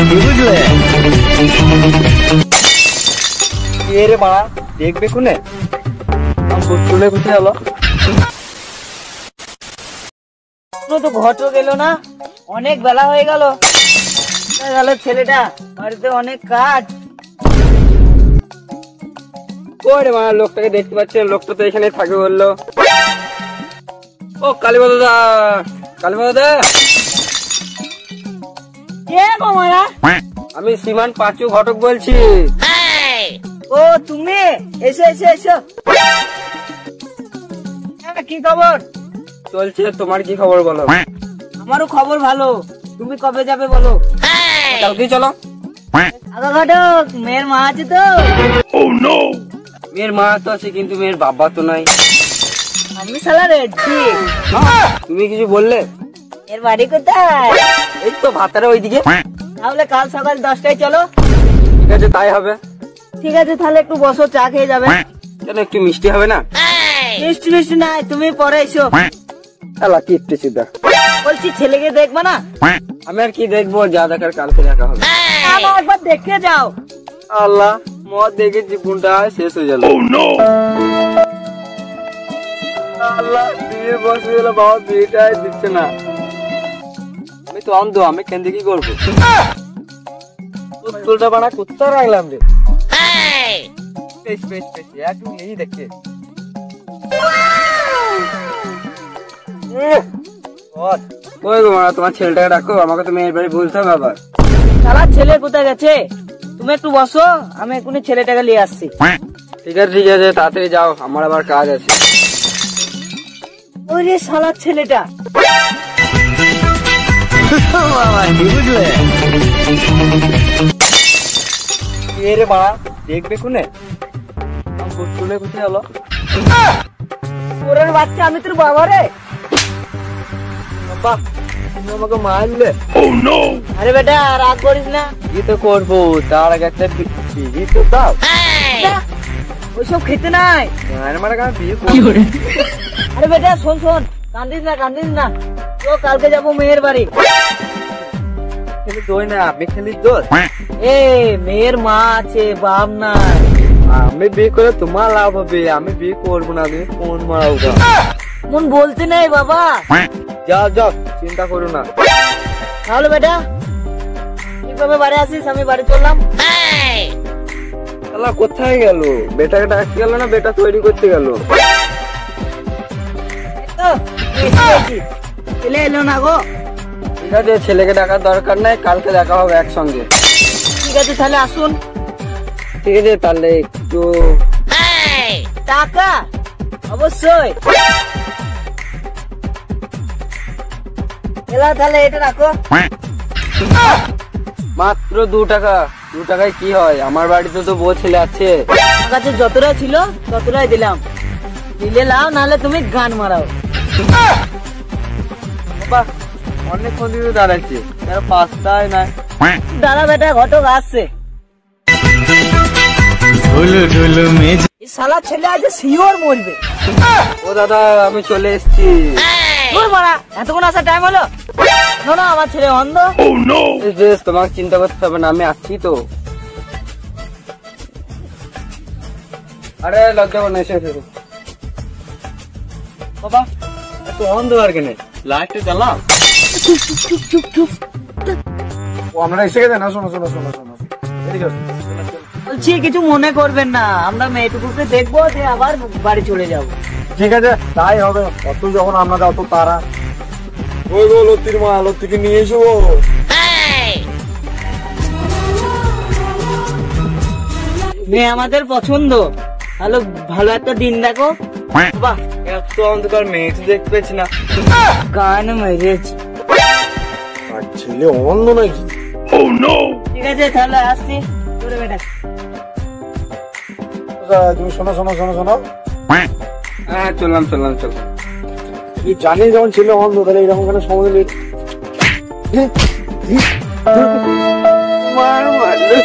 বুঝলে রে মা দেখবে কোনে চলে কোথায় হলো তো ঘটও গেল না, অনেক বেলা হয়ে গেল। ছেলেটা বাড়িতে অনেক কাজ। ওরে মা লোকটাকে দেখতে পাচ্ছেন, লোকটা তো এখানে থাকবে বললো। ও কালীপদ দা, কালীপদ দা, কে গো মারা? আমি শ্রীমান পাঁচু ঘটক বলছি। ও তুমি, এসো এসো এসো। কি খবর? চলছে, তোমার কি খবর বলো? আমারও খবর ভালো। তুমি কবে যাবে বলো? কালকেই চলো। আগা ঘটক, মেয়ের মা আছে তো? মেয়ের মা তো আছে, কিন্তু মেয়ের বাবা তো নাই। আমি শালা রেডি। তুমি কিছু বললে? এর বাড়ি কোথায়? এই তো ভাতারে ওইদিকে। তাহলে কাল সকাল 10টায় চলো। ঠিক আছে, তাই হবে। ঠিক আছে, তাহলে একটু বসো, চা খেয়ে যাবে। কেন, একটু মিষ্টি হবে না? মিষ্টি মিষ্টি নাই, তুমি পরে এসো। আল্লাহ কিপটে সিদ্ধা। বলছি ছেলেকে দেখবা না? আমি আর কি দেখবো, যা দেখার কালকে দেখা হবে। একবার দেখে যাও। আল্লাহ, মদ দেখে জীবনটা শেষ হয়ে গেল। আল্লাহ, বিয়ে বসে গেল, বাবা বিয়েটাই দিচ্ছে না। আমি তো অন্ধ, আমি কেন কি করবো? তুলটা বানা কুত্তা রাখলাম রে। একটু নেই দেখে। ওই গো মা, তোমার ছেলেটাকে ডাকো, আমাকে তো মেয়ের বাড়ি বলতে হবে আবার। শালা ছেলে কোথায় গেছে? তুমি একটু বসো, আমি এখনই ছেলেটাকে নিয়ে আসছি। ঠিক আছে ঠিক আছে, তাড়াতাড়ি যাও, আমার আবার কাজ আছে। ওই রে শালা ছেলেটা। বুঝলে রে মা দেখবে কোনে চলে কোথায় হলো? ওরের বাচ্চা, আমি তোর বাবা রে। বাবা, তুমি আমাকে মারলে। আরে বেটা রাগ করিস না। কি তো করবো, তার আগে একটা বিড়ি তো দাও। ওইসব খেতে নাই। মানে কেন বিয়ে করবো? আরে বেটা শোন শোন, কান্দিস না কান্দিস না। তো কালকে যাবো মেয়ের বাড়ি। দই না, আপনি খেলি দোষ। এ মেয়ের মা আছে, বাপ নাই। আমি বিয়ে করে তোমার লাভ হবে, আমি বিয়ে করবো না। তুমি ফোন মারাও। মন বলতে নেই বাবা। যাও যাও, চিন্তা করো না। তাহলে বেটা কিভাবে বাড়ি আসিস? আমি বাড়ি চললাম। আল্লাহ কোথায় গেল? বেটাকে ডাকতে গেল না বেটা তৈরি করতে গেল? ছেলে এলো না গো। ঠিক আছে, ছেলেকে ডাকার দরকার নাই, কালকে দেখা হবে একসঙ্গে। ঠিক আছে তাহলে আসুন। ঠিক আছে, তাহলে একটু টাকা অবশ্যই। এলা তাহলে এটা রাখো। মাত্র 2 টাকা। 2 টাকায় কি হয়? আমার বাড়িতে তো বউ ছেলে আছে। আমার কাছে যতটা ছিল ততটাই দিলাম। দিলে লাও, নাহলে তুমি গান মারাও। বাবা অনেকক্ষণ ধরে দাঁড়াচ্ছি, পাঁচটায় নাই। দাদা বেটা ঘটক আসছে। এই শালা ছেলে আজ শিওর মরবে। ও দাদা, আমি চলে এসেছি। এতক্ষণ আসার টাইম হলো? না আমার ছেলে অন্ধ। বেশ, তোমাকে চিন্তা করতে হবে না, আমি আসছি তো। আরে লজ্জা করো না, এসে এসে। বাবা একটু অন্ধ আর কেন লাইটটা জ্বালাও। চুপ চুপ চুপ। ও আমরা এসে গেছে না। শোনো শোনো শোনো শোনো, এদিকে আসো। বলছি কিছু মনে করবেন না, আমরা মেয়েটুকুকে দেখবো, দিয়ে আবার বাড়ি চলে যাবো। ঠিক আছে, তাই হবে। অত যখন আমরা অত তারা। ওই গো লত্তির মা, লত্তিকে নিয়ে এসো। মেয়ে আমাদের পছন্দ। ভালো ভালো একটা দিন দেখো। বাহ, এত অন্ধকার মেয়ে তো দেখতে পেয়েছি না। গান মেরেছি। আর ছেলে অন্ধ নাকি? ঠিক আছে তাহলে আসছি। তোরে বেটা তুমি শোনো শোনো শোনো শোনো। হ্যাঁ চললাম চললাম চল। তুই জানিস যখন ছেলে অন্ধ, তাহলে এরকম কেন সময় মার মারলে